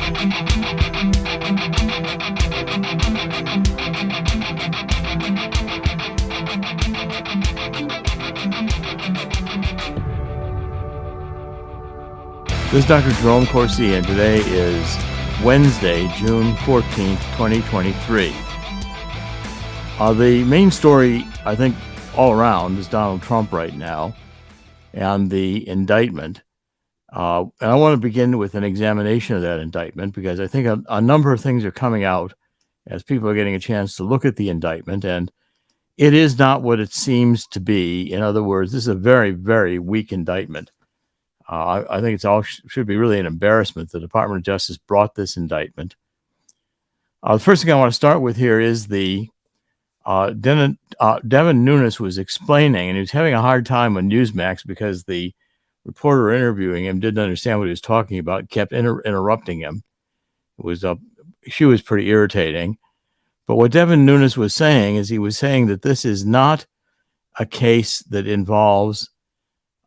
This is Dr. Jerome Corsi, and today is Wednesday, June 14th, 2023. The main story, I think, all around is Donald Trump right now and the indictment. And I want to begin with an examination of that indictment because I think a number of things are coming out as people are getting a chance to look at the indictment, and it is not what it seems to be. In other words, this is a very, very weak indictment. I think should be really an embarrassment the Department of Justice brought this indictment. The first thing I want to start with here is the Devin Nunes was explaining, and he was having a hard time on Newsmax because the reporter interviewing him didn't understand what he was talking about, kept interrupting him. She was pretty irritating. But what Devin Nunes was saying is he was saying that this is not a case that involves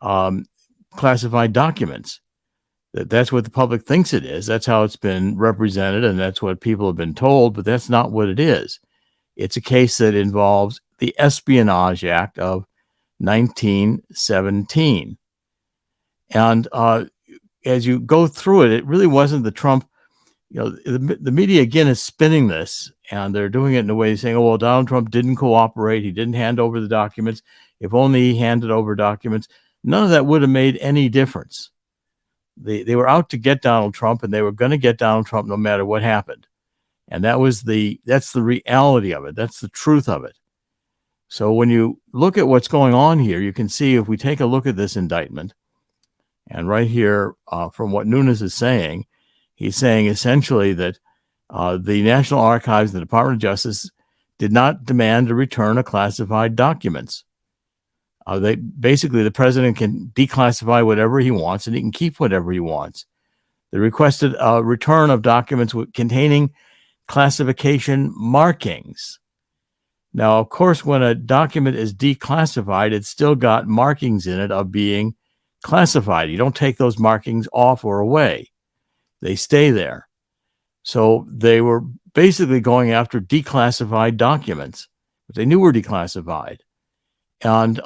classified documents. That's what the public thinks it is. That's how it's been represented, and that's what people have been told, but that's not what it is. It's a case that involves the Espionage Act of 1917. And as you go through it, it really wasn't the Trump, the media again is spinning this, and they're doing it in a way saying, oh, well, Donald Trump didn't cooperate. He didn't hand over the documents. If only he handed over documents. None of that would have made any difference. They were out to get Donald Trump, and they were going to get Donald Trump no matter what happened. And that's the reality of it. That's the truth of it. So when you look at what's going on here, you can see if we take a look at this indictment, and right here, from what Nunes is saying, he's saying essentially that the National Archives and the Department of Justice did not demand a return of classified documents. The president can declassify whatever he wants, and he can keep whatever he wants. They requested a return of documents containing classification markings. Now, of course, when a document is declassified, it's still got markings in it of being classified. You don't take those markings off or away. They stay there. So they were basically going after declassified documents, which they knew were declassified. And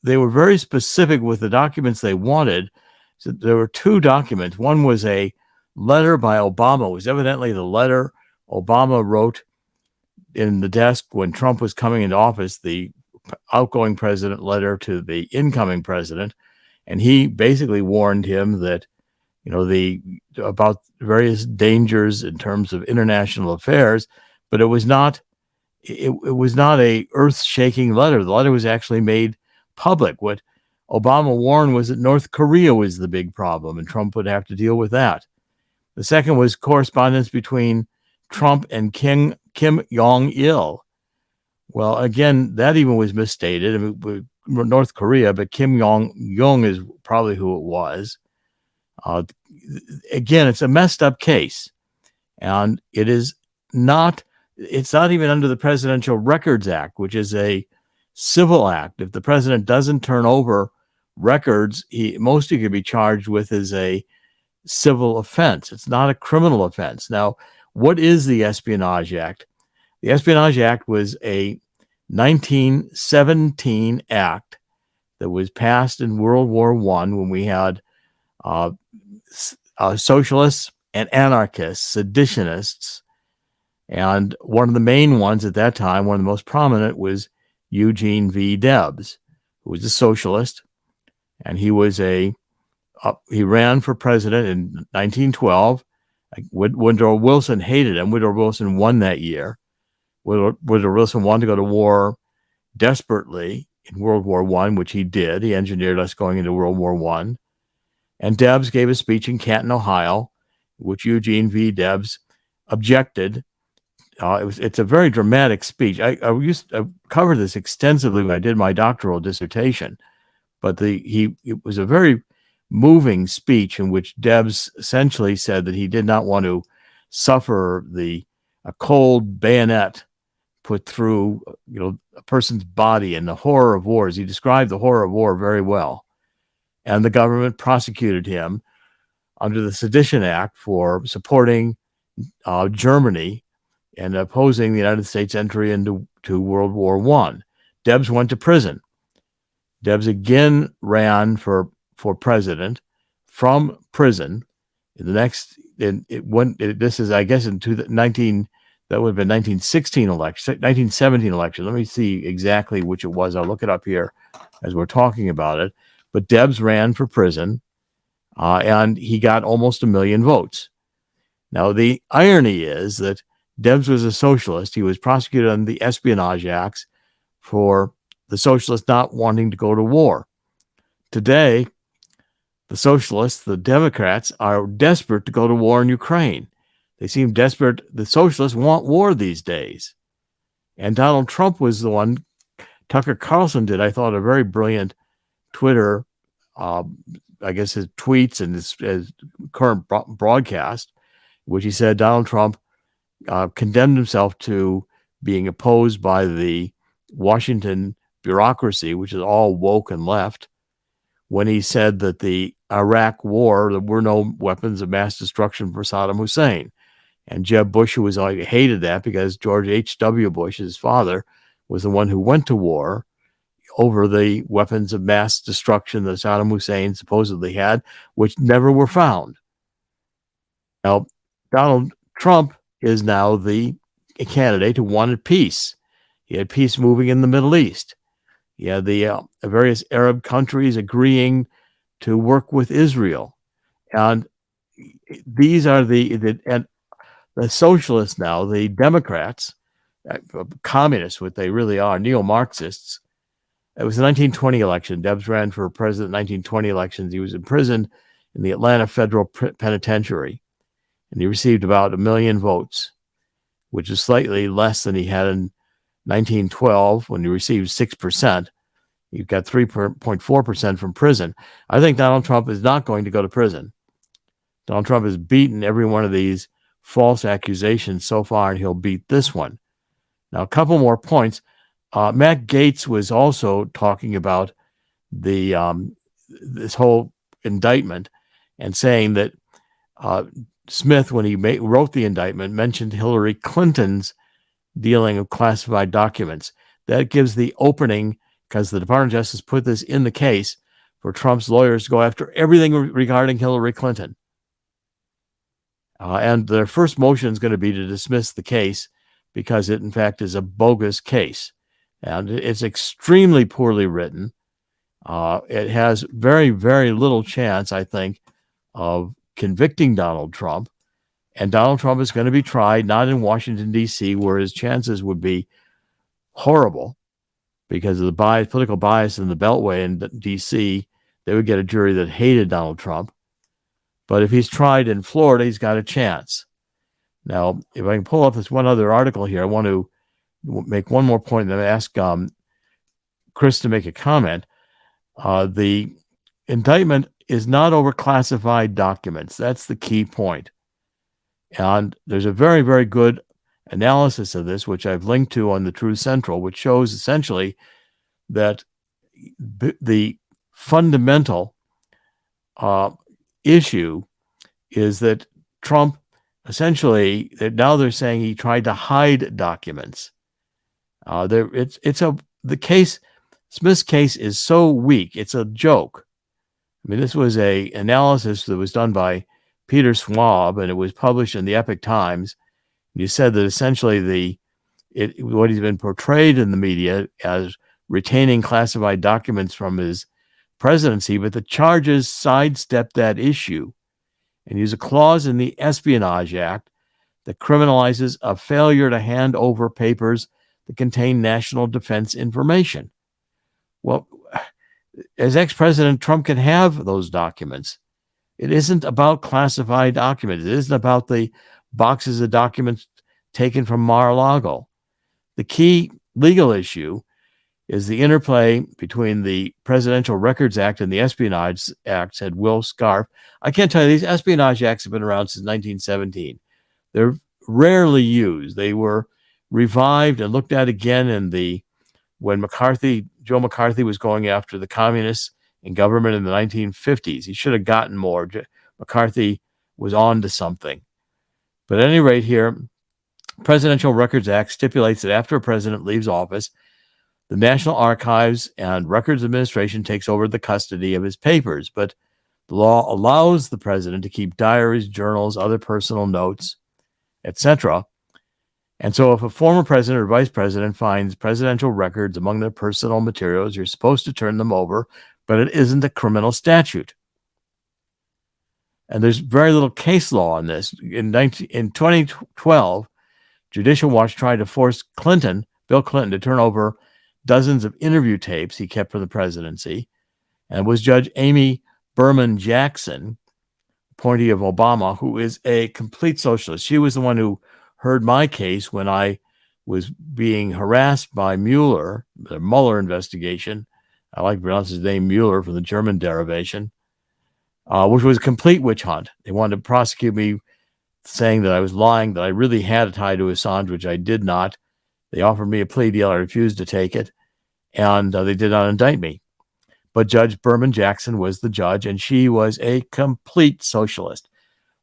they were very specific with the documents they wanted. So there were two documents. One was a letter by Obama. It was evidently the letter Obama wrote in the desk when Trump was coming into office, the outgoing president letter to the incoming president. And he basically warned him that, about various dangers in terms of international affairs, but it was not a earth-shaking letter. The letter was actually made public. What Obama warned was that North Korea was the big problem, and Trump would have to deal with that. The second was correspondence between Trump and Kim Jong-il. Well, again, that even was misstated. I mean, North Korea, but Kim Jong-un is probably who it was. Again, it's a messed up case, and it's not even under the Presidential Records Act, which is a civil act. If the president doesn't turn over records, most he could be charged with is a civil offense. It's not a criminal offense. Now, what is the Espionage Act? The Espionage Act was a 1917 act that was passed in World War I when we had socialists and anarchists, seditionists. And one of the main ones at that time, one of the most prominent, was Eugene V. Debs, who was a socialist. And he ran for president in 1912. Woodrow Wilson hated him. Woodrow Wilson won that year. Woodrow Wilson wanted to go to war desperately in World War I, which he did. He engineered us going into World War I. And Debs gave a speech in Canton, Ohio, which Eugene V. Debs objected. It's a very dramatic speech. I covered this extensively when I did my doctoral dissertation, but it was a very moving speech in which Debs essentially said that he did not want to suffer a cold bayonet put through a person's body and the horror of wars. He described the horror of war very well, and the government prosecuted him under the Sedition Act for supporting Germany and opposing the United States entry into World War I. Debs went to prison. Debs again ran for president from prison. This is, I guess, in 19. That would have been 1916 election, 1917 election. Let me see exactly which it was. I'll look it up here as we're talking about it. But Debs ran for prison, and he got almost 1 million votes. Now, the irony is that Debs was a socialist. He was prosecuted on the Espionage Acts for the socialists not wanting to go to war. Today, the socialists, the Democrats, are desperate to go to war in Ukraine. They seem desperate. The socialists want war these days. And Donald Trump was the one. Tucker Carlson did, I thought, a very brilliant Twitter, I guess his tweets and his current broadcast, which he said Donald Trump condemned himself to being opposed by the Washington bureaucracy, which is all woke and left, when he said that the Iraq war, there were no weapons of mass destruction for Saddam Hussein. And Jeb Bush, who hated that because George H.W. Bush, his father, was the one who went to war over the weapons of mass destruction that Saddam Hussein supposedly had, which never were found. Now, Donald Trump is now the candidate who wanted peace. He had peace moving in the Middle East. He had the various Arab countries agreeing to work with Israel. And these are the socialists now, the Democrats, communists, what they really are, neo-Marxists. It was the 1920 election. Debs ran for president in the 1920 elections. He was imprisoned in the Atlanta Federal Penitentiary, and he received about 1 million votes, which is slightly less than he had in 1912 when he received 6%. He got 3.4% from prison. I think Donald Trump is not going to go to prison. Donald Trump has beaten every one of these false accusations so far, and he'll beat this one. Now, a couple more points. Matt Gaetz was also talking about the this whole indictment and saying that Smith, when he wrote the indictment, mentioned Hillary Clinton's dealing of classified documents. That gives the opening, because the Department of Justice put this in the case, for Trump's lawyers to go after everything regarding Hillary Clinton. And their first motion is going to be to dismiss the case because it, in fact, is a bogus case. And it's extremely poorly written. It has very, very little chance, I think, of convicting Donald Trump. And Donald Trump is going to be tried not in Washington, D.C., where his chances would be horrible because of the political bias in the Beltway in D.C. They would get a jury that hated Donald Trump. But if he's tried in Florida, he's got a chance. Now, if I can pull up this one other article here, I want to make one more point and then ask Chris to make a comment. The indictment is not over classified documents. That's the key point. And there's a very, very good analysis of this, which I've linked to on the Truth Central, which shows essentially that the fundamental issue is that Trump essentially, now they're saying he tried to hide documents. The case, Smith's case is so weak, it's a joke. I mean, this was a analysis that was done by Peter Schwab, and it was published in the Epoch Times. You said that essentially what he's been portrayed in the media as retaining classified documents from his presidency, but the charges sidestep that issue and use a clause in the Espionage Act that criminalizes a failure to hand over papers that contain national defense information. Well, as ex-president, Trump can have those documents. It isn't about classified documents. It isn't about the boxes of documents taken from Mar-a-Lago. The key legal issue is the interplay between the Presidential Records Act and the Espionage Act, said Will Scarf. I can't tell you, these Espionage Acts have been around since 1917. They're rarely used. They were revived and looked at again when Joe McCarthy was going after the communists in government in the 1950s. He should have gotten more. McCarthy was on to something. But at any rate here, Presidential Records Act stipulates that after a president leaves office, the National Archives and Records Administration takes over the custody of his papers. But the law allows the president to keep diaries, journals, other personal notes, etc. And so if a former president or vice president finds presidential records among their personal materials, you're supposed to turn them over, but it isn't a criminal statute. And there's very little case law on this. In 2012, Judicial Watch tried to force Bill Clinton, to turn over dozens of interview tapes he kept for the presidency. And it was Judge Amy Berman Jackson, appointee of Obama, who is a complete socialist. She was the one who heard my case when I was being harassed by Mueller, the Mueller investigation. I like to pronounce his name Mueller from the German derivation, which was a complete witch hunt. They wanted to prosecute me, saying that I was lying, that I really had a tie to Assange, which I did not. They offered me a plea deal. I refused to take it, and they did not indict me. But Judge Berman Jackson was the judge, and she was a complete socialist.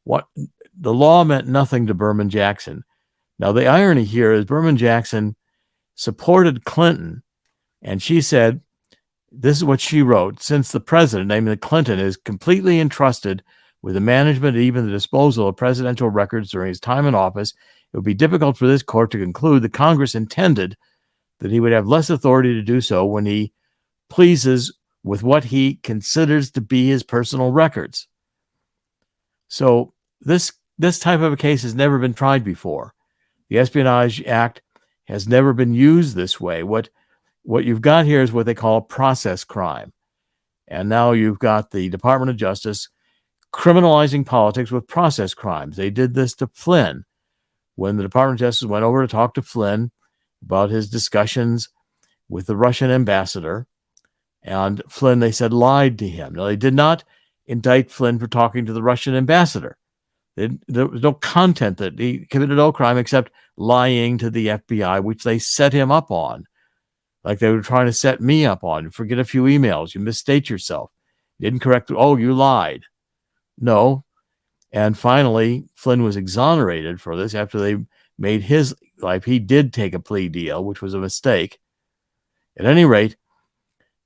The law meant nothing to Berman Jackson. Now, the irony here is Berman Jackson supported Clinton, and she said, this is what she wrote: since the president, namely Clinton, is completely entrusted with the management and even the disposal of presidential records during his time in office, it would be difficult for this court to conclude that Congress intended that he would have less authority to do so when he pleases with what he considers to be his personal records. So this type of a case has never been tried before. The Espionage Act has never been used this way. What you've got here is what they call process crime. And now you've got the Department of Justice criminalizing politics with process crimes. They did this to Flynn. When the Department of Justice went over to talk to Flynn about his discussions with the Russian ambassador, and Flynn, they said, lied to him. Now, they did not indict Flynn for talking to the Russian ambassador. There was no content that he committed no crime except lying to the FBI, which they set him up on, like they were trying to set me up on. You forget a few emails. You misstate yourself. You didn't correct. Oh, you lied. No. And finally, Flynn was exonerated for this after they made his life. He did take a plea deal, which was a mistake. At any rate,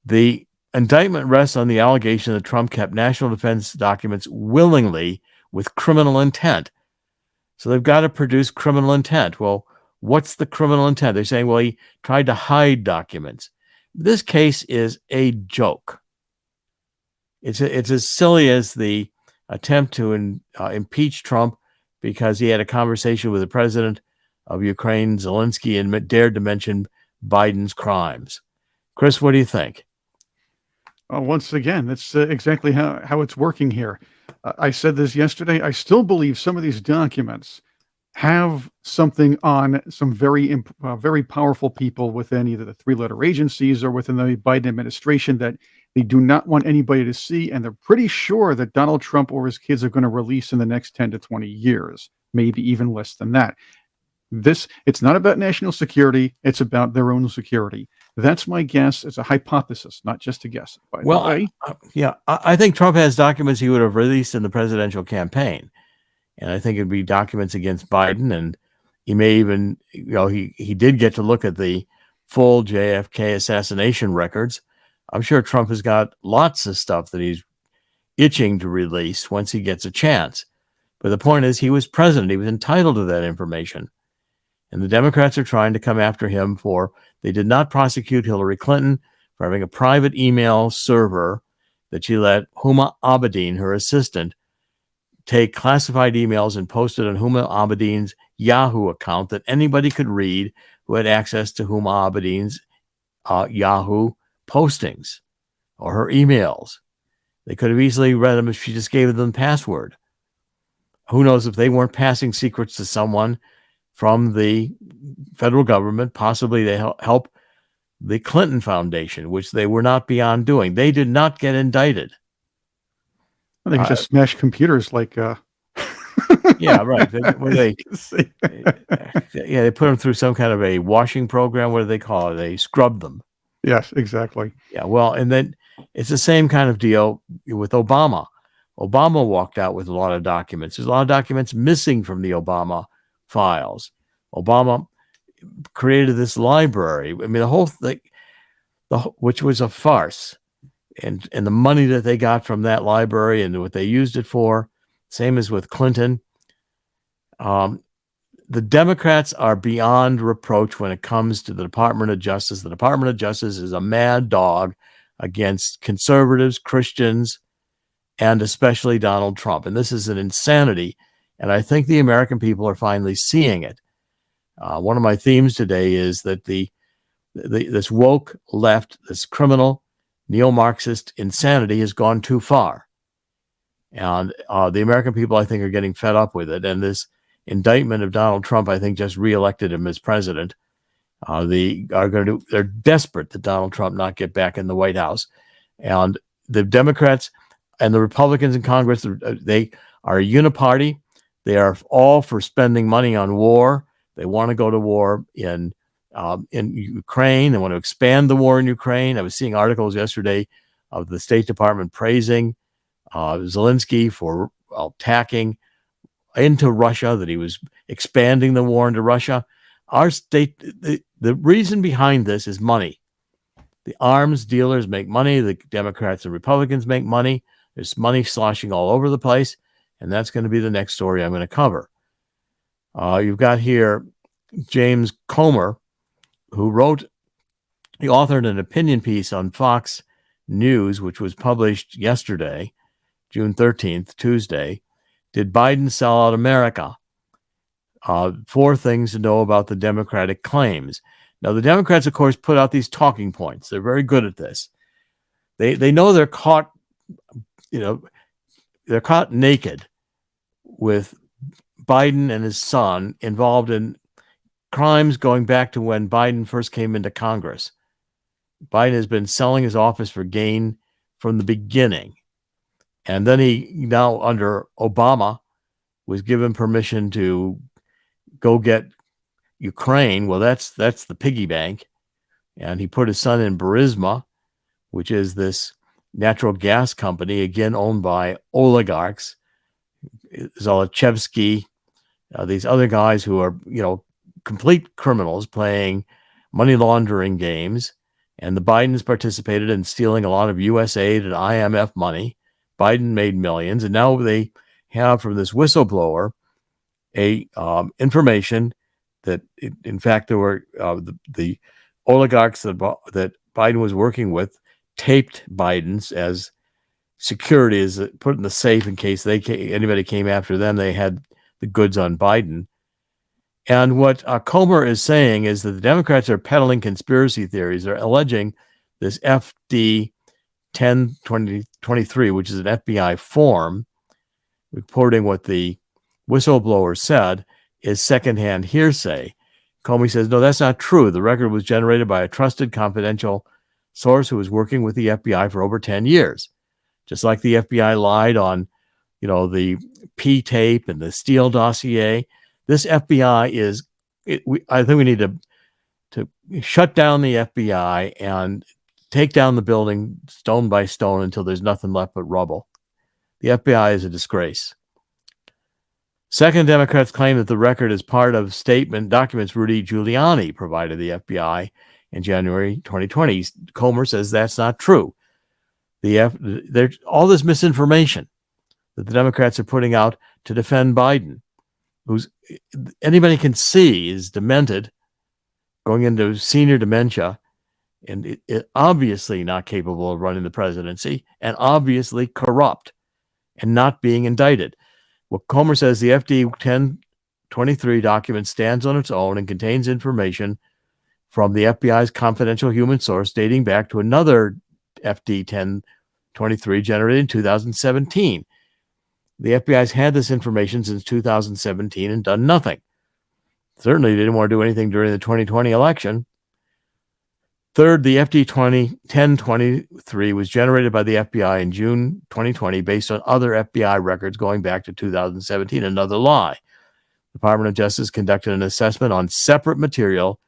the indictment rests on the allegation that Trump kept national defense documents willingly with criminal intent. So they've got to produce criminal intent. Well, what's the criminal intent? They're saying, well, he tried to hide documents. This case is a joke. It's as silly as the attempt to impeach Trump because he had a conversation with the president of Ukraine, Zelensky, and dared to mention Biden's crimes. Chris, what do you think? Once again, that's exactly how it's working here. I said this yesterday. I still believe some of these documents have something on some very powerful people within either the three-letter agencies or within the Biden administration that they do not want anybody to see, and they're pretty sure that Donald Trump or his kids are going to release in the next 10 to 20 years, maybe even less than that. It's not about national security. It's about their own security. That's my guess. It's a hypothesis, not just a guess. I think Trump has documents he would have released in the presidential campaign. And I think it'd be documents against Biden. And he may even, he did get to look at the full JFK assassination records. I'm sure Trump has got lots of stuff that he's itching to release once he gets a chance. But the point is, he was president. He was entitled to that information. And the Democrats are trying to come after him they did not prosecute Hillary Clinton for having a private email server that she let Huma Abedin, her assistant, take classified emails and post it on Huma Abedin's Yahoo account that anybody could read who had access to Huma Abedin's Yahoo postings or her emails. They could have easily read them if she just gave them the password. Who knows if they weren't passing secrets to someone from the federal government. Possibly they help the Clinton Foundation, which they were not beyond doing. They did not get indicted. They could just smash computers like... Yeah, right. They put them through some kind of a washing program. What do they call it? They scrubbed them. Yes, exactly. Yeah, well, and then it's the same kind of deal with Obama. Obama walked out with a lot of documents. There's a lot of documents missing from the Obama files. Obama created this library. I mean, the whole thing, which was a farce. And the money that they got from that library and what they used it for, same as with Clinton. The Democrats are beyond reproach when it comes to the Department of Justice. The Department of Justice is a mad dog against conservatives, Christians, and especially Donald Trump. And this is an insanity. And I think the American people are finally seeing it. One of my themes today is that this woke left, this criminal, neo-Marxist insanity has gone too far. And the American people, I think, are getting fed up with it. And this indictment of Donald Trump, I think, just reelected him as president. They're desperate that Donald Trump not get back in the White House. And the Democrats and the Republicans in Congress, they are a uniparty. They are all for spending money on war. They want to go to war in Ukraine. They want to expand the war in Ukraine. I was seeing articles yesterday of the State Department praising Zelensky for attacking into Russia, that he was expanding the war into Russia. Our state, the reason behind this is money. The arms dealers make money. The Democrats and Republicans make money. There's money sloshing all over the place. And that's going to be the next story I'm going to cover. You've got here James Comer, who he authored an opinion piece on Fox News, which was published yesterday, June 13th, Tuesday. Did Biden sell out America? 4 things to know about the Democratic claims. Now, the Democrats, of course, put out these talking points. They're very good at this. They know they're caught, they're caught naked with Biden and his son involved in crimes going back to when Biden first came into Congress. Biden has been selling his office for gain from the beginning. And then he now, under Obama, was given permission to go get Ukraine. Well, that's the piggy bank. And he put his son in Burisma, which is this natural gas company, again owned by oligarchs, Zolochevsky, these other guys who are, complete criminals playing money laundering games. And the Bidens participated in stealing a lot of US aid and IMF money. Biden made millions. And now they have from this whistleblower information that, in fact, there were the oligarchs that Biden was working with taped Biden's as security, is put in the safe in case anybody came after them. They had the goods on Biden. And what Comer is saying is that the Democrats are peddling conspiracy theories. They're alleging this FD 1023, which is an FBI form reporting what the whistleblower said, is secondhand hearsay. Comey says, no, that's not true. The record was generated by a trusted confidential source who was working with the FBI for over 10 years. Just like the FBI lied on, the P tape and the Steele dossier. This FBI I think we need to shut down the FBI and take down the building stone by stone until there's nothing left but rubble. The FBI is a disgrace. Second, Democrats claim that the record is part of documents Rudy Giuliani provided the FBI in January 2020. Comer says that's not true. There's all this misinformation that the Democrats are putting out to defend Biden, who's anybody can see is demented, going into senior dementia, and it obviously not capable of running the presidency, and obviously corrupt and not being indicted. Well, Comer says the FD 1023 document stands on its own and contains information from the FBI's confidential human source dating back to another FD 1023 generated in 2017. The FBI's had this information since 2017 and done nothing. Certainly they didn't want to do anything during the 2020 election. Third, the FD 1023 was generated by the FBI in June 2020 based on other FBI records going back to 2017. Another lie. The Department of Justice conducted an assessment on separate material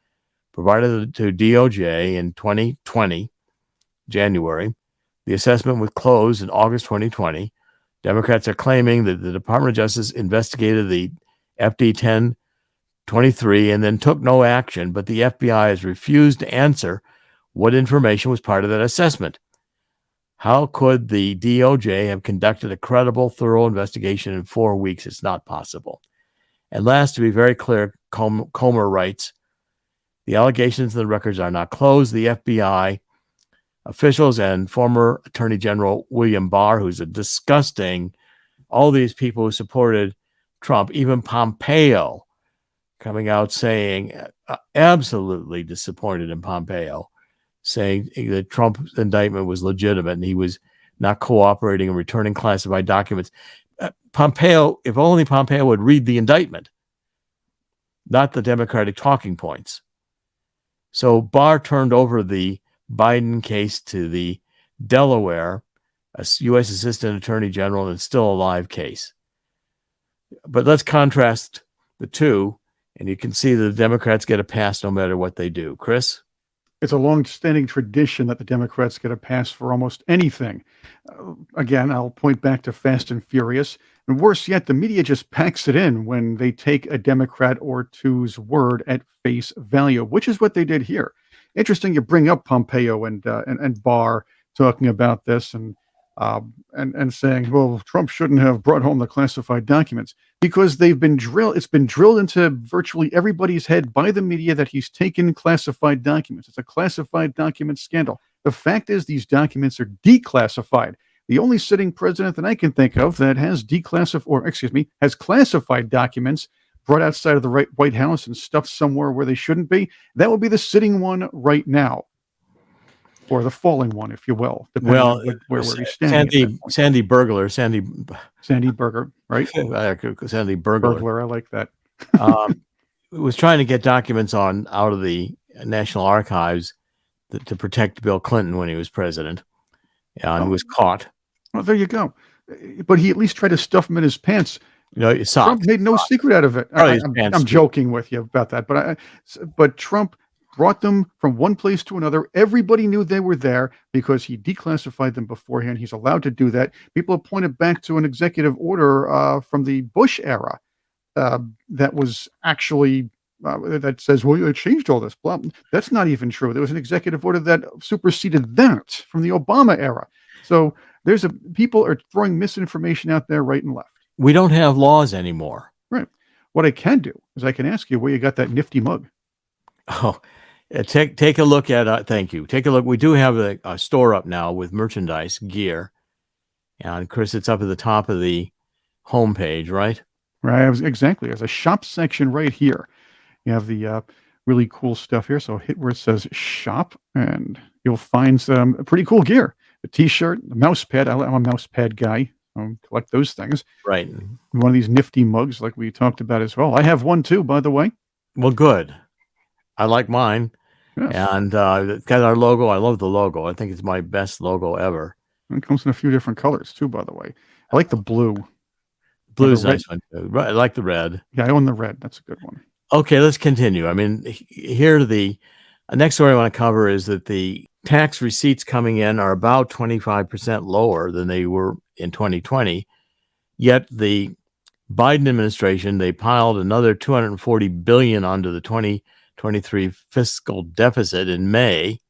provided to DOJ in 2020, January. The assessment was closed in August 2020. Democrats are claiming that the Department of Justice investigated the FD 1023 and then took no action, but the FBI has refused to answer what information was part of that assessment. How could the DOJ have conducted a credible, thorough investigation in 4 weeks? It's not possible. And last, to be very clear, Comer writes, the allegations in the records are not closed. The FBI officials and former Attorney General William Barr, who's a disgusting, all these people who supported Trump, even Pompeo coming out saying, absolutely disappointed in Pompeo, saying that Trump's indictment was legitimate and he was not cooperating and returning classified documents. Pompeo, if only Pompeo would read the indictment, not the Democratic talking points. So Barr turned over the Biden case to the Delaware, a U.S. Assistant Attorney General, and it's still a live case. But let's contrast the two, and you can see that the Democrats get a pass no matter what they do. Chris? It's a long-standing tradition that the Democrats get a pass for almost anything. Again, I'll point back to Fast and Furious. And worse yet, the media just packs it in when they take a Democrat or two's word at face value, which is what they did here. Interesting you bring up Pompeo and Barr talking about this and saying, well, Trump shouldn't have brought home the classified documents, because they've been drilled. It's been drilled into virtually everybody's head by the media that he's taken classified documents. It's a classified document scandal. The fact is these documents are declassified. The only sitting president that I can think of that has has classified documents brought outside of the White House and stuffed somewhere where they shouldn't be, that would be the sitting one right now. Or the falling one, if you will, depending on where we're standing. Sandy Burglar, right? Sandy Burglar, I like that. Was trying to get documents out of the National Archives to protect Bill Clinton when he was president, and was caught. Well, there you go. But he at least tried to stuff them in his pants. Trump made no secret out of it. I'm joking with you about that, but Trump brought them from one place to another. Everybody knew they were there because he declassified them beforehand. He's allowed to do that. People have pointed back to an executive order from the Bush era that was actually that says, well, it changed all this. Blah. That's not even true. There was an executive order that superseded that from the Obama era. So people are throwing misinformation out there right and left. We don't have laws anymore. Right. What I can do is I can ask you where you got that nifty mug. Oh, take a look at, thank you. Take a look. We do have a store up now with merchandise, gear. And Chris, it's up at the top of the homepage, right? Right. Exactly. There's a shop section right here. You have the really cool stuff here. So hit where it says shop and you'll find some pretty cool gear. A t-shirt, a mouse pad. I'm a mouse pad guy. I collect those things. Right. One of these nifty mugs like we talked about as well. I have one too, by the way. Well, good. I like mine. Yes. And it's got our logo. I love the logo. I think it's my best logo ever. And it comes in a few different colors too, by the way. I like the blue. Blue's a nice one too. I like the red. Yeah, I own the red. That's a good one. Okay, let's continue. I mean, here the next story I want to cover is that the tax receipts coming in are about 25% lower than they were in 2020. Yet the Biden administration, they piled another $240 billion onto the 2023 fiscal deficit in May.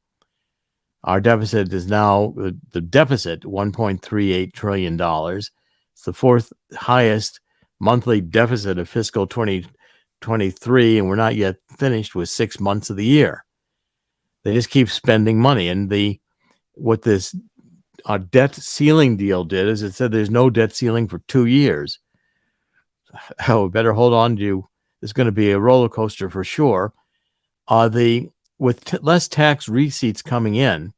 Our deficit is now the deficit $1.38 trillion. It's the fourth highest monthly deficit of fiscal 2023, and we're not yet finished with 6 months of the year. They just keep spending money, and what this debt ceiling deal did is it said there's no debt ceiling for 2 years. Oh, better hold on to. It's going to be a roller coaster for sure. With less tax receipts coming in,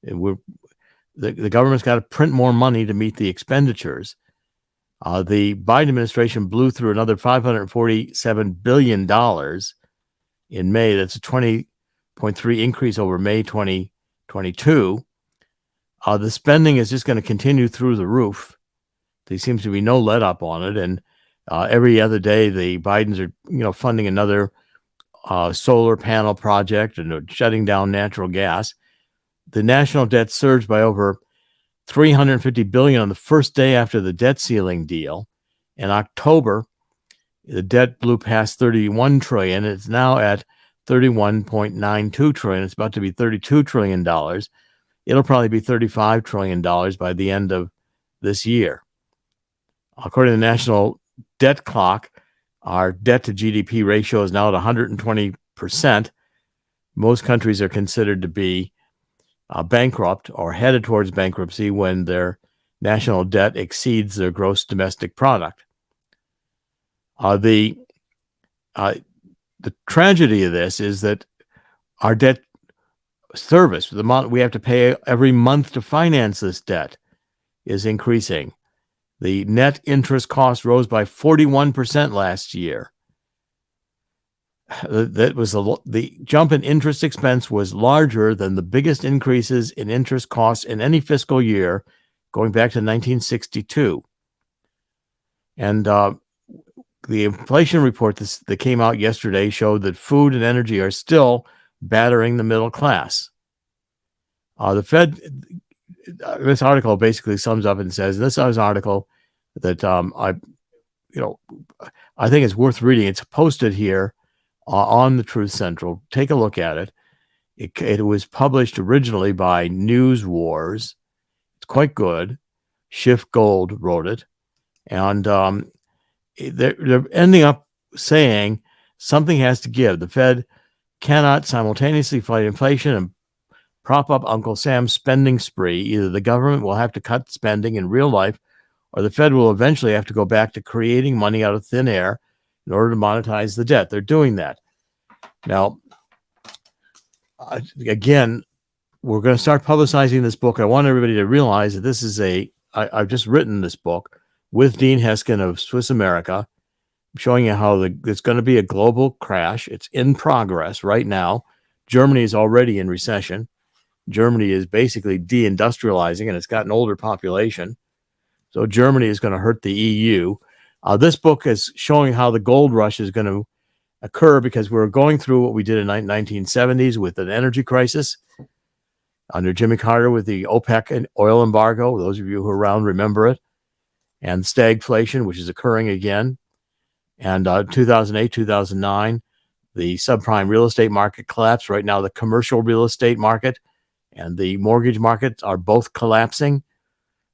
the government's got to print more money to meet the expenditures. The Biden administration blew through another $547 billion in May. That's a 20.3 increase over May 2022. The spending is just going to continue through the roof. There seems to be no let up on it, and every other day the Bidens are funding another solar panel project and shutting down natural gas. The national debt surged by over $350 billion on the first day after the debt ceiling deal. In October, the debt blew past $31 trillion. It's now at $31.92 trillion. It's about to be $32 trillion. It'll probably be $35 trillion by the end of this year. According to the National Debt Clock, our debt to GDP ratio is now at 120%. Most countries are considered to be bankrupt or headed towards bankruptcy when their national debt exceeds their gross domestic product. The tragedy of this is that our debt service, the amount we have to pay every month to finance this debt, is increasing. The net interest cost rose by 41% last year. That was the jump in interest expense was larger than the biggest increases in interest costs in any fiscal year going back to 1962. And the inflation report that came out yesterday showed that food and energy are still battering the middle class. The Fed, this article basically sums up and says, this is an article that I think it's worth reading. It's posted here on the Truth Central. Take a look at it. It was published originally by News Wars. It's quite good. Schiff Gold wrote it. And they're ending up saying something has to give. The Fed cannot simultaneously fight inflation and prop up Uncle Sam's spending spree. Either the government will have to cut spending in real life, or the Fed will eventually have to go back to creating money out of thin air in order to monetize the debt. They're doing that. Now, again, we're going to start publicizing this book. I want everybody to realize that this is I've just written this book with Dean Heskin of Swiss America, showing you how it's going to be a global crash. It's in progress right now. Germany is already in recession. Germany is basically deindustrializing, and it's got an older population. So Germany is going to hurt the EU. This book is showing how the gold rush is going to occur because we're going through what we did in the 1970s with an energy crisis under Jimmy Carter with the OPEC and oil embargo. Those of you who are around remember it. And stagflation, which is occurring again. And 2008, 2009, the subprime real estate market collapsed. Right now, the commercial real estate market and the mortgage markets are both collapsing.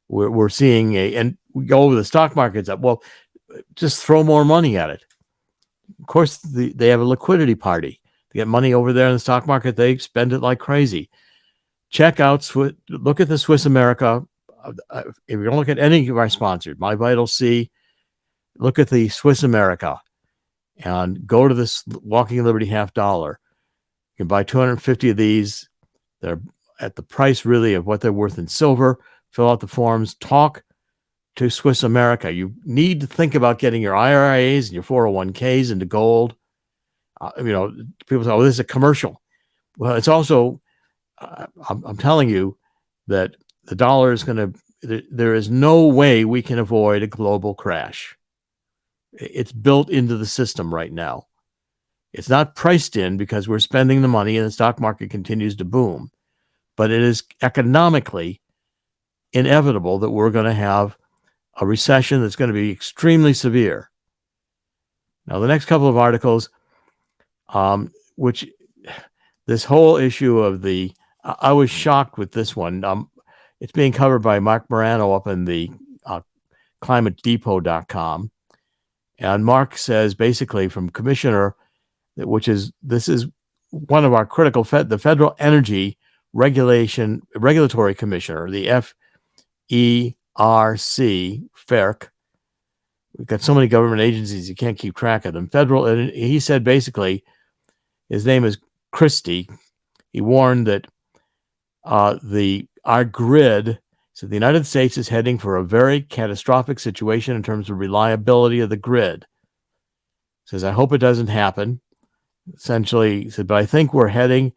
We're seeing and we go over the stock markets up. Well, just throw more money at it. Of course, they have a liquidity party. They get money over there in the stock market. They spend it like crazy. Check out, look at the Swiss America. If you don't look at any of our sponsors, My Vital C, look at the Swiss America and go to this Walking Liberty half dollar. You can buy 250 of these. They're at the price really of what they're worth in silver. Fill out the forms, talk to Swiss America. You need to think about getting your IRAs and your 401ks into gold. People say, oh, this is a commercial. Well, it's also, I'm telling you that the dollar is going to, there is no way we can avoid a global crash. It's built into the system right now. It's not priced in because we're spending the money and the stock market continues to boom. But it is economically inevitable that we're going to have a recession that's going to be extremely severe. Now, the next couple of articles, which this whole issue of I was shocked with this one. It's being covered by Mark Morano up in the climatedepot.com. And Mark says basically from Commissioner, this is one of our critical, the Federal Energy Regulatory Commissioner, the FERC. We've got so many government agencies, you can't keep track of them. He said basically, his name is Christie. He warned that our grid, so the United States is heading for a very catastrophic situation in terms of reliability of the grid. He says, I hope it doesn't happen. Essentially, he said, but I think we're heading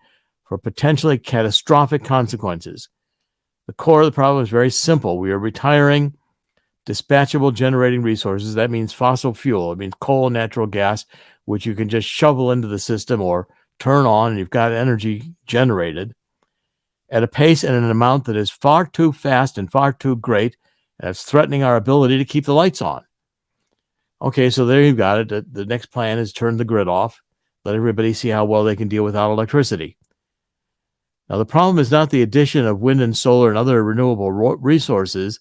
for potentially catastrophic consequences. The core of the problem is very simple. We are retiring dispatchable generating resources. That means fossil fuel. It means coal and natural gas, which you can just shovel into the system or turn on and you've got energy generated. at a pace and an amount that is far too fast and far too great, and it's threatening our ability to keep the lights on. Okay, so there you've got it. The next plan is turn the grid off, let everybody see how well they can deal without electricity. Now, the problem is not the addition of wind and solar and other renewable resources.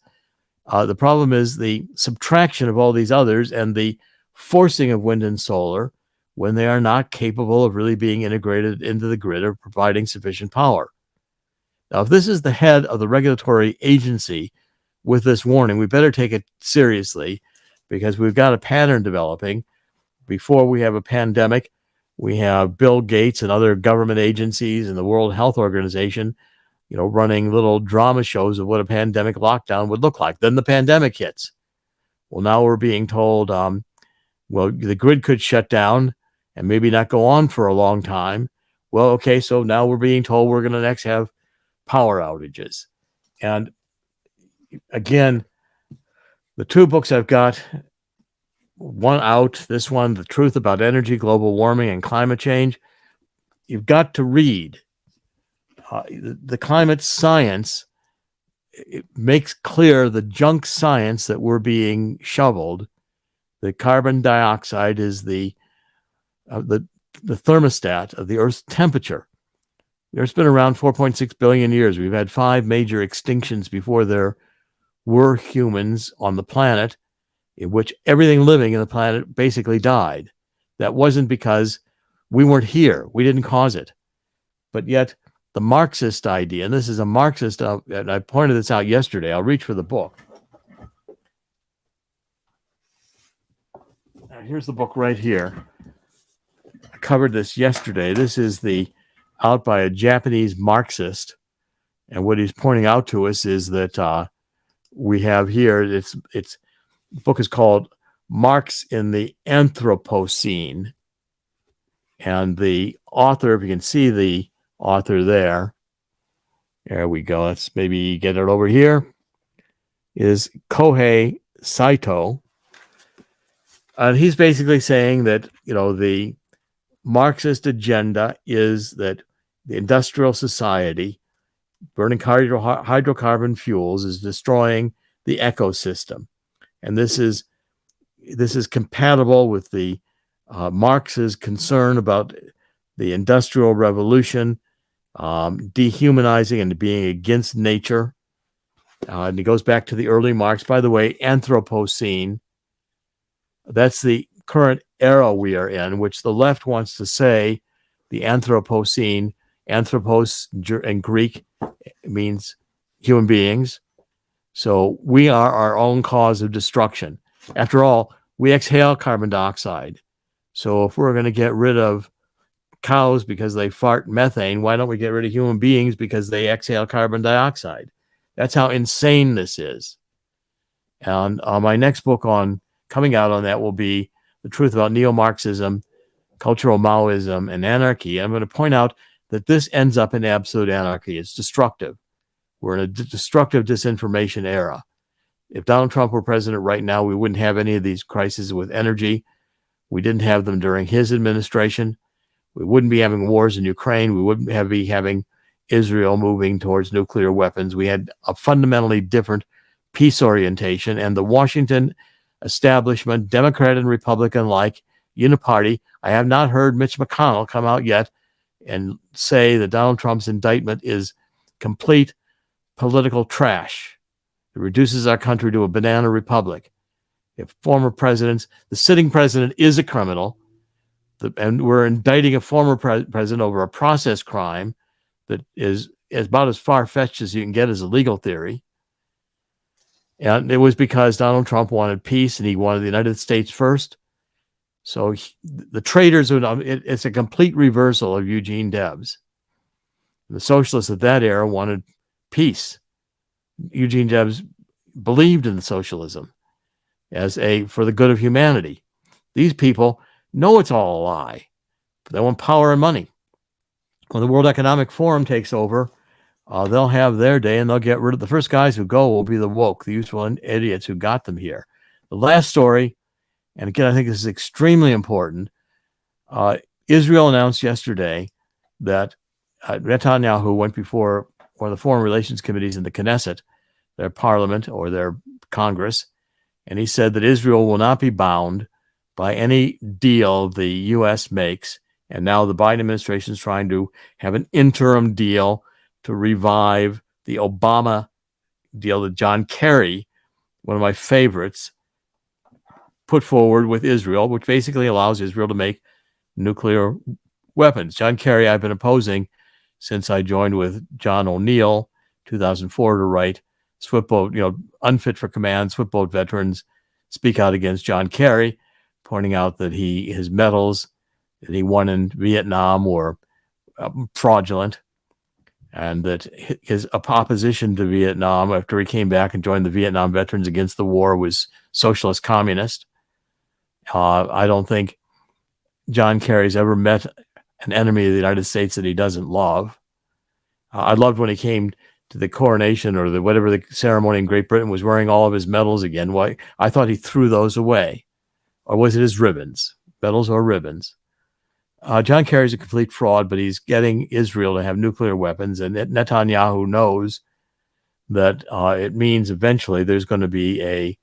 The problem is the subtraction of all these others and the forcing of wind and solar when they are not capable of really being integrated into the grid or providing sufficient power. Now, if this is the head of the regulatory agency with this warning, we better take it seriously, because we've got a pattern developing. Before we have a pandemic, we have Bill Gates and other government agencies and the World Health Organization, running little drama shows of what a pandemic lockdown would look like. Then the pandemic hits. Well, now we're being told, the grid could shut down and maybe not go on for a long time. Well, okay, so now we're being told we're going to next have power outages. And again, the two books I've got, one out, this one, The Truth About Energy, Global Warming, and Climate Change, you've got to read. The climate science, it makes clear the junk science that we're being shoveled. The carbon dioxide is the thermostat of the Earth's temperature. The Earth's been around 4.6 billion years. We've had 5 major extinctions before there were humans on the planet, in which everything living in the planet basically died. That wasn't because we weren't here. We didn't cause it. But yet, the Marxist idea, and this is a Marxist, and I pointed this out yesterday. I'll reach for the book. Now, here's the book right here. I covered this yesterday. This is out by a Japanese Marxist. And what he's pointing out to us is that we have here, the book is called Marx in the Anthropocene. And the author, if you can see the author there we go. Let's maybe get it over here, is Kohei Saito. And he's basically saying that, the Marxist agenda is that the industrial society, burning hydrocarbon fuels, is destroying the ecosystem. And this is compatible with the Marx's concern about the Industrial Revolution, dehumanizing and being against nature. And it goes back to the early Marx. By the way, Anthropocene, that's the current era we are in, which the left wants to say the Anthropocene, anthropos in Greek means human beings. So we are our own cause of destruction. After all, we exhale carbon dioxide. So if we're going to get rid of cows because they fart methane, why don't we get rid of human beings because they exhale carbon dioxide? That's how insane this is. And my next book coming out on that will be The Truth About Neo-Marxism, Cultural Maoism, and Anarchy. I'm going to point out that this ends up in absolute anarchy. It's destructive. We're in a destructive disinformation era. If Donald Trump were president right now, we wouldn't have any of these crises with energy. We didn't have them during his administration. We wouldn't be having wars in Ukraine. We wouldn't be having Israel moving towards nuclear weapons. We had a fundamentally different peace orientation, and the Washington establishment, Democrat and Republican alike, uniparty. I have not heard Mitch McConnell come out yet and say that Donald Trump's indictment is complete political trash. It reduces our country to a banana republic. If former presidents, the sitting president is a criminal, and we're indicting a former president over a process crime that is about as far-fetched as you can get as a legal theory. And it was because Donald Trump wanted peace and he wanted the United States first. So the traitors, it's a complete reversal of Eugene Debs. The socialists of that era wanted peace. Eugene Debs believed in socialism for the good of humanity. These people know it's all a lie, but they want power and money. When the World Economic Forum takes over, they'll have their day and they'll get rid of the first guys who go will be the woke, the useful idiots who got them here. The last story, and again, I think this is extremely important. Israel announced yesterday that Netanyahu went before one of the foreign relations committees in the Knesset, their parliament or their Congress, and he said that Israel will not be bound by any deal the U.S. makes. And now the Biden administration is trying to have an interim deal to revive the Obama deal that John Kerry, one of my favorites, put forward with Israel, which basically allows Israel to make nuclear weapons. John Kerry, I've been opposing since I joined with John O'Neill, 2004, to write Swiftboat, unfit for command, Swiftboat veterans speak out against John Kerry, pointing out that his medals that he won in Vietnam were fraudulent, and that his opposition to Vietnam after he came back and joined the Vietnam veterans against the war was socialist communist. I don't think John Kerry's ever met an enemy of the United States that he doesn't love. I loved when he came to the coronation or whatever the ceremony in Great Britain, was wearing all of his medals again. Why? I thought he threw those away. Or was it his ribbons? Medals or ribbons? John Kerry's a complete fraud, but he's getting Israel to have nuclear weapons, and Netanyahu knows that it means eventually there's going to be a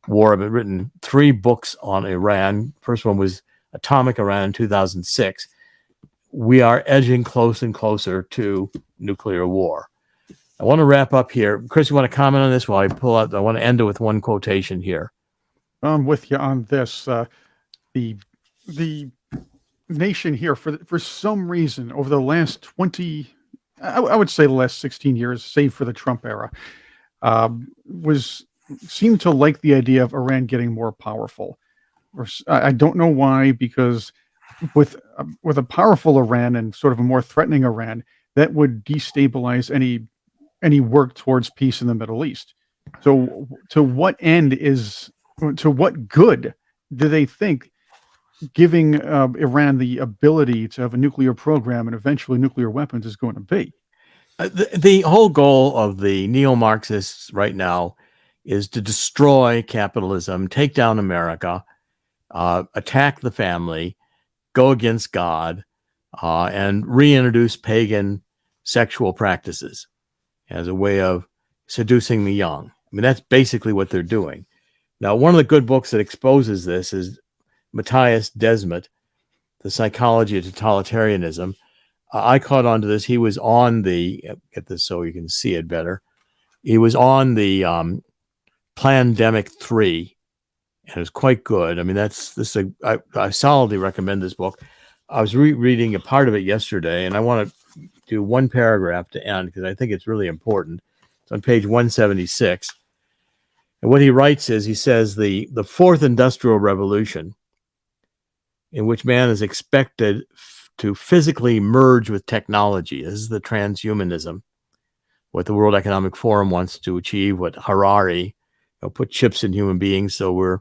war. I've written 3 books on Iran. First one was Atomic Iran in 2006. We are edging close and closer to nuclear war. I want to wrap up here. Chris, you want to comment on this while I pull out? I want to end it with one quotation here. I'm with you on this. The nation here, for some reason, over the last 20, I would say the last 16 years, save for the Trump era, seemed to like the idea of Iran getting more powerful. I don't know why, because with a powerful Iran and sort of a more threatening Iran, that would destabilize any work towards peace in the Middle East. So to what good do they think giving Iran the ability to have a nuclear program and eventually nuclear weapons is going to be? The whole goal of the neo-Marxists right now is to destroy capitalism, take down America, attack the family, go against God, and reintroduce pagan sexual practices as a way of seducing the young. I mean, that's basically what they're doing. Now, one of the good books that exposes this is Matthias Desmet, The Psychology of Totalitarianism. I caught on to this. He was on get this so you can see it better. He was on the Plandemic 3, and it was quite good. I mean, I solidly recommend this book. I was reading a part of it yesterday, and I want to do one paragraph to end because I think it's really important. It's on page 176. And what he writes is, he says, the fourth industrial revolution, in which man is expected to physically merge with technology. This is the transhumanism, what the World Economic Forum wants to achieve, what Harari, put chips in human beings so we're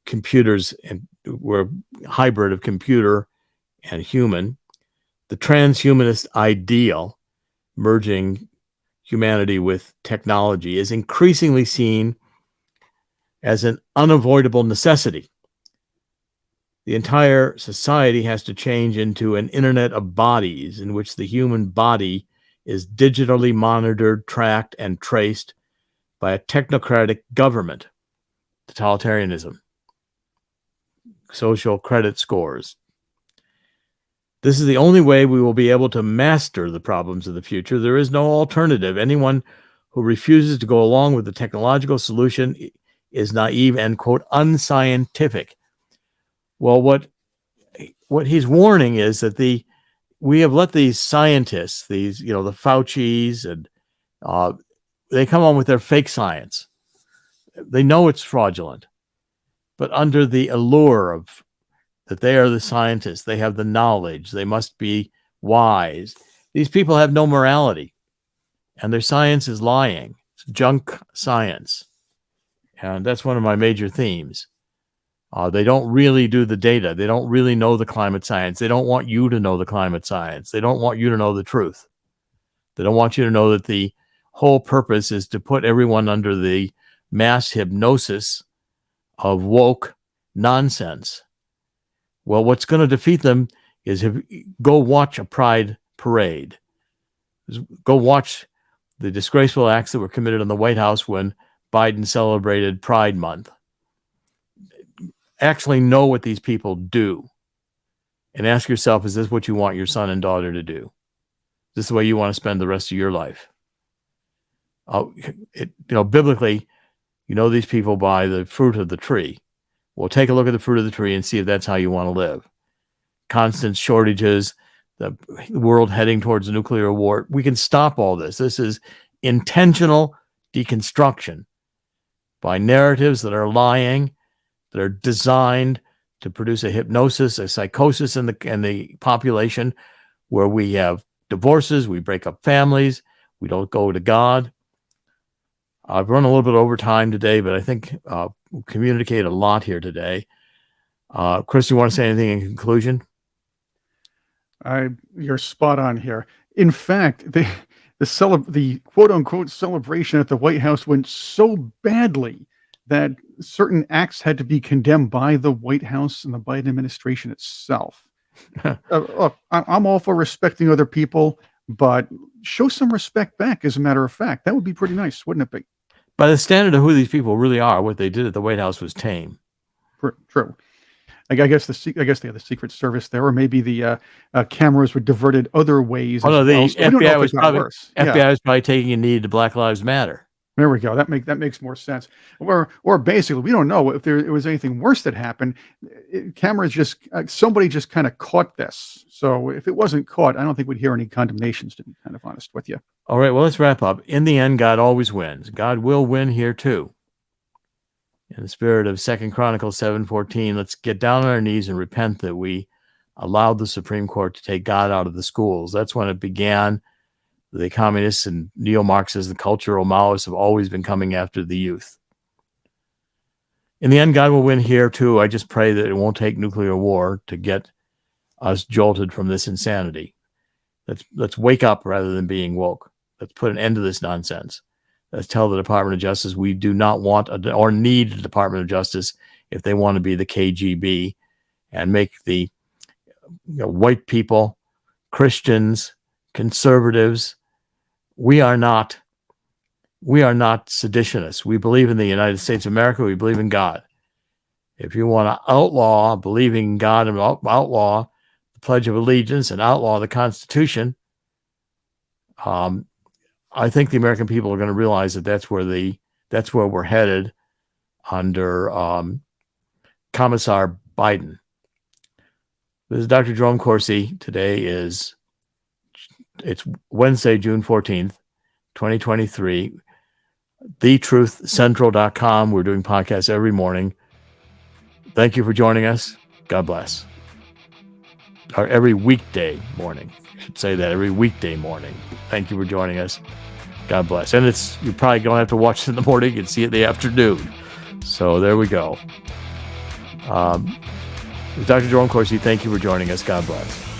computers and we're a hybrid of computer and human. The transhumanist ideal, merging humanity with technology, is increasingly seen as an unavoidable necessity. The entire society has to change into an internet of bodies in which the human body is digitally monitored, tracked, and traced by a technocratic government, totalitarianism, social credit scores. This is the only way we will be able to master the problems of the future. There is no alternative. Anyone who refuses to go along with the technological solution is naive and, quote, unscientific. Well, what he's warning is that we have let these scientists, the Faucis, and they come on with their fake science. They know it's fraudulent, but under the allure of that they are the scientists, they have the knowledge, they must be wise. These people have no morality, and their science is lying. It's junk science. And that's one of my major themes. They don't really do the data. They don't really know the climate science. They don't want you to know the climate science. They don't want you to know the truth. They don't want you to know that the whole purpose is to put everyone under the mass hypnosis of woke nonsense. Well, what's going to defeat them is go watch a pride parade. Go watch the disgraceful acts that were committed in the White House when Biden celebrated Pride Month. Actually know what these people do and ask yourself, is this what you want your son and daughter to do? Is this the way you want to spend the rest of your life? Biblically, you know these people by the fruit of the tree. Well, take a look at the fruit of the tree and see if that's how you want to live. Constant shortages, the world heading towards a nuclear war. We can stop all this. This is intentional deconstruction by narratives that are lying, that are designed to produce a hypnosis, a psychosis in the population, where we have divorces, we break up families, we don't go to God. I've run a little bit over time today, but I think we'll communicate a lot here today. Chris, you want to say anything in conclusion? You're spot on here. In fact, the quote unquote celebration at the White House went so badly that certain acts had to be condemned by the White House and the Biden administration itself. Look, I'm all for respecting other people, but show some respect back, as a matter of fact. That would be pretty nice, wouldn't it be? By the standard of who these people really are, what they did at the White House was tame. True. I guess they had the Secret Service there, or maybe the cameras were diverted other ways. Oh, no, the FBI was FBI probably taking a knee to Black Lives Matter. There we go. That makes more sense. Or basically, we don't know if it was anything worse that happened. Cameras somebody just kind of caught this. So if it wasn't caught, I don't think we'd hear any condemnations, to be kind of honest with you. All right, well, let's wrap up. In the end, God always wins. God will win here too. In the spirit of 2 Chronicles 7:14, let's get down on our knees and repent that we allowed the Supreme Court to take God out of the schools. That's when it began. The communists and neo-Marxists and cultural Maoists have always been coming after the youth. In the end, God will win here too. I just pray that it won't take nuclear war to get us jolted from this insanity. Let's wake up rather than being woke. Let's put an end to this nonsense. Let's tell the Department of Justice we do not want or need the Department of Justice if they want to be the KGB and make the white people, Christians, conservatives. We are not seditionists. We believe in the United States of America. We believe in God. If you want to outlaw believing in God and outlaw the Pledge of Allegiance and outlaw the Constitution, I think the American people are going to realize that that's where we're headed under Commissar Biden. This is Dr. Jerome Corsi. Today it's Wednesday, June 14th, 2023. TheTruthCentral.com. We're doing podcasts every morning. Thank you for joining us. God bless. Or every weekday morning. I should say that, every weekday morning. Thank you for joining us. God bless. And you're probably going to have to watch it in the morning and see it in the afternoon. So there we go. Dr. Jerome Corsi, thank you for joining us. God bless.